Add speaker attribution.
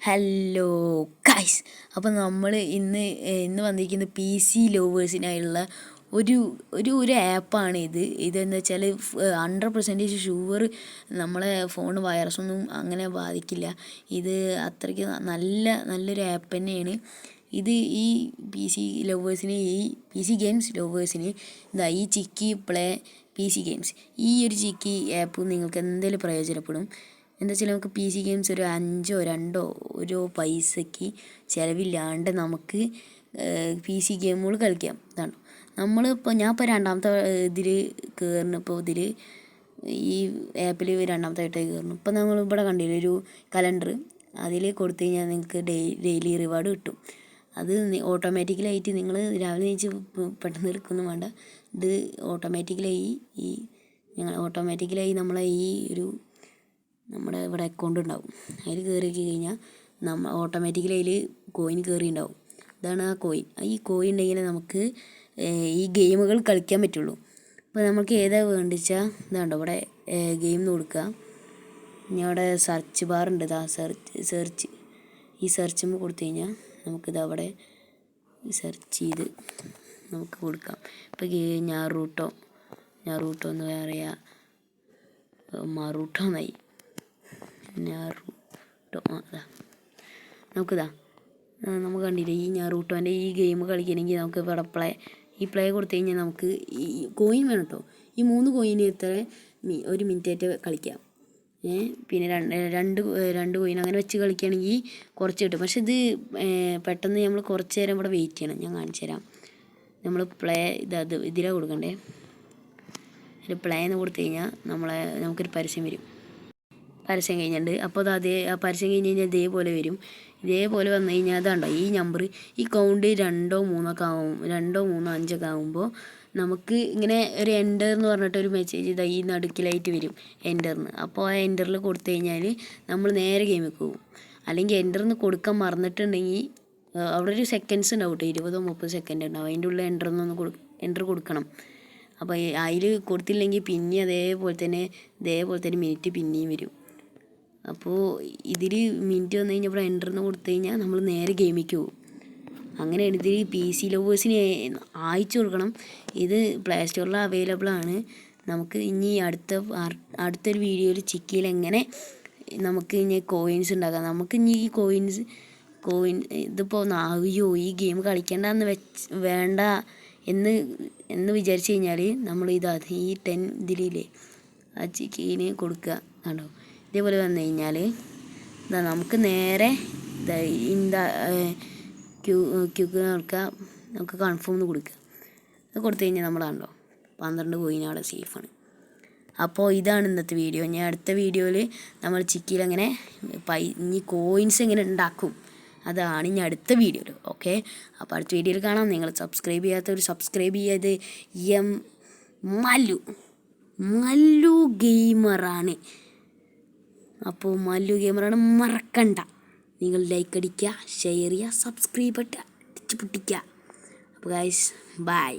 Speaker 1: Hello guys, അപ്പോൾ നമ്മൾ ഇന്ന് വന്നിരിക്കുന്നത് PC ലവേഴ്സിനായുള്ള ഒരു ആപ്പാണ് ഇതെന്ന് വെച്ചാൽ 100% ഷുവർ നമ്മളെ ഫോൺ വൈറസൊന്നും അങ്ങനെ ബാധിക്കില്ല. ഇത് അത്രയ്ക്ക് നല്ലൊരു ആപ്പ് തന്നെയാണ്. ഇത് ഈ PC ലവേഴ്സിന്, ഈ PC ഗെയിംസ് ലവേഴ്സിന് ഈ ചിക്കി പ്ലേ PC ഗെയിംസ്, ഈ ഒരു ചിക്കി ആപ്പ് നിങ്ങൾക്ക് എന്തെങ്കിലും പ്രയോജനപ്പെടും. എന്താ വെച്ചാൽ നമുക്ക് PC ഗെയിംസ് ഒരു 5 2 ഒരു പൈസയ്ക്ക് ചിലവില്ലാണ്ട് നമുക്ക് PC ഗെയിമുകൾ കളിക്കാം. ഇതാണ് ഞാനിപ്പോൾ രണ്ടാമത്തെ ഇതിൽ കയറുന്നപ്പോൾ ഈ ആപ്പിൽ രണ്ടാമത്തായിട്ട് കയറുന്നു. ഇപ്പോൾ നമ്മളിവിടെ കണ്ടില്ലേ ഒരു കലണ്ടർ, അതിൽ കൊടുത്തു കഴിഞ്ഞാൽ നിങ്ങൾക്ക് ഡെയിലി റിവാർഡ് കിട്ടും. അത് ഓട്ടോമാറ്റിക്കലായിട്ട് നിങ്ങൾ രാവിലെ എണീച്ച് പെട്ടെന്ന് എടുക്കൊന്നും വേണ്ട. ഇത് ഓട്ടോമാറ്റിക്കലായി നമ്മളെ നമ്മുടെ ഇവിടെ അക്കൗണ്ട് ഉണ്ടാവും. അതിൽ കയറി കഴിഞ്ഞാൽ ഓട്ടോമാറ്റിക്കലി അതിൽ കോയിൻ കയറിയിട്ടുണ്ടാവും. ഇതാണ് ആ കോയിൻ. ഈ കോയിൻ ഉണ്ടെങ്കിൽ നമുക്ക് ഈ ഗെയിമുകൾ കളിക്കാൻ പറ്റുള്ളൂ. അപ്പോൾ നമുക്ക് ഏതാ വേണ്ടിച്ചാൽ ഇതാണ്ടോ ഇവിടെ ഗെയിം എന്ന് കൊടുക്കുക. ഇനി അവിടെ സെർച്ച് ബാർ ഉണ്ട്, ഈ സെർച്ച് കൊടുത്തു കഴിഞ്ഞാൽ നമുക്കിത് അവിടെ സെർച്ച് ചെയ്ത് നമുക്ക് കൊടുക്കാം. ഇപ്പോൾ ഞാറൂട്ടോ എന്ന് പറയാ, മറൂട്ടോ എന്നായി, ഞാറൂട്ടോ. നമുക്ക് കണ്ടില്ലേ ഈ ഞാറൂട്ടോൻ്റെ ഈ ഗെയിം കളിക്കണമെങ്കിൽ നമുക്ക് ഇവിടെ പ്ലേ കൊടുത്തു കഴിഞ്ഞാൽ നമുക്ക് ഈ കോയിൻ വേണം കേട്ടോ. ഈ 3 കോയിൻ എത്ര 1 മിനിറ്റായിട്ട് കളിക്കാം. പിന്നെ രണ്ട് കോയിൻ അങ്ങനെ വെച്ച് കളിക്കുകയാണെങ്കിൽ കുറച്ച് കിട്ടും. പക്ഷെ ഇത് പെട്ടെന്ന് നമ്മൾ കുറച്ച് നേരം ഇവിടെ വെയിറ്റ് ചെയ്യണം. ഞാൻ കാണിച്ചു തരാം. നമ്മൾ ഇതിലാണ് കൊടുക്കണ്ടേ. പ്ലേ എന്ന് കൊടുത്തു കഴിഞ്ഞാൽ നമുക്കൊരു പരസ്യം വരും. പരസ്യം കഴിഞ്ഞിട്ടുണ്ട്. അപ്പോൾ ആ പരസ്യം കഴിഞ്ഞ് കഴിഞ്ഞാൽ ഇതേപോലെ വരും. ഇതേപോലെ വന്നു കഴിഞ്ഞാൽ അതുണ്ടോ ഈ നമ്പർ, ഈ കൗണ്ട് 2 3 5 ആകുമ്പോൾ നമുക്ക് ഇങ്ങനെ ഒരു എൻ്റർ എന്ന് പറഞ്ഞിട്ടൊരു മെസ്സേജ് ഈ നടുക്കിലായിട്ട് വരും, എൻ്ററിന്. അപ്പോൾ ആ എൻ്ററിൽ കൊടുത്തു കഴിഞ്ഞാൽ നമ്മൾ നേരെ ഗെയിമിൽ പോകും. അല്ലെങ്കിൽ എൻ്ററിന് കൊടുക്കാൻ മറന്നിട്ടുണ്ടെങ്കിൽ അവിടെ ഒരു സെക്കൻഡ്സ് ഉണ്ടാവും കേട്ടോ, 20 30 സെക്കൻഡ് ഉണ്ടാവും. അതിൻ്റെ ഉള്ളിൽ എൻ്റർ കൊടുക്കണം. അപ്പോൾ അതിൽ കൊടുത്തില്ലെങ്കിൽ പിന്നെ അതേപോലെ തന്നെ മിനിറ്റ് പിന്നെയും വരും. അപ്പോൾ ഇതിൽ മിനിറ്റ് വന്നു കഴിഞ്ഞാൽ ഇവിടെ എൻ്ററിന് കൊടുത്തു കഴിഞ്ഞാൽ നമ്മൾ നേരെ ഗെയിമിലേക്ക് പോകും. അങ്ങനെയാണ് ഇതിൽ PC ലവേഴ്സിന് അയച്ചു കൊടുക്കണം. ഇത് പ്ലേ സ്റ്റോറിൽ അവൈലബിൾ ആണ്. നമുക്ക് ഇനി അടുത്തൊരു വീഡിയോയിൽ ചിക്കിയിൽ എങ്ങനെ നമുക്ക് ഇനി കോയിൻസ് ഉണ്ടാക്കാം. നമുക്ക് ഇനി ഈ കോയിൻ ഇതിപ്പോൾ ഈ ഗെയിം കളിക്കേണ്ടെന്ന് വേണ്ട എന്ന് വിചാരിച്ചു കഴിഞ്ഞാൽ നമ്മൾ ഈ 10 ഇതിലില്ലേ ആ ചിക്കീന് കൊടുക്കുക. കണ്ടോ, ഇതേപോലെ വന്നു കഴിഞ്ഞാൽ നമുക്ക് നേരെ ക്യൂക്ക് നടക്കുക, നമുക്ക് കൺഫേം എന്ന് കൊടുക്കുക. അത് കൊടുത്തു കഴിഞ്ഞാൽ നമ്മളാണല്ലോ 12 കോയിൻ അവിടെ സേഫാണ്. അപ്പോൾ ഇതാണ് ഇന്നത്തെ വീഡിയോ. ഞാൻ അടുത്ത വീഡിയോയിൽ നമ്മൾ ചിക്കിയിൽ അങ്ങനെ ഇനി കോയിൻസ് എങ്ങനെ ഉണ്ടാക്കും അതാണ് ഇനി അടുത്ത വീഡിയോയിൽ. ഓക്കെ, അപ്പോൾ അടുത്ത വീഡിയോയിൽ കാണാം. നിങ്ങൾ സബ്സ്ക്രൈബ് ചെയ്യാത്തവർ സബ്സ്ക്രൈബ് ചെയ്ത് മല്ലു ഗെയിമറാണ്. അപ്പോൾ മല്ലു ഗെയിമറാണ് മറക്കണ്ട. നിങ്ങൾ ലൈക്ക് അടിക്കുക, ഷെയർ ചെയ്യുക, സബ്സ്ക്രൈബ് അടിച്ച് പൊട്ടിക്കുക. അപ്പോൾ ഗൈസ് ബൈ.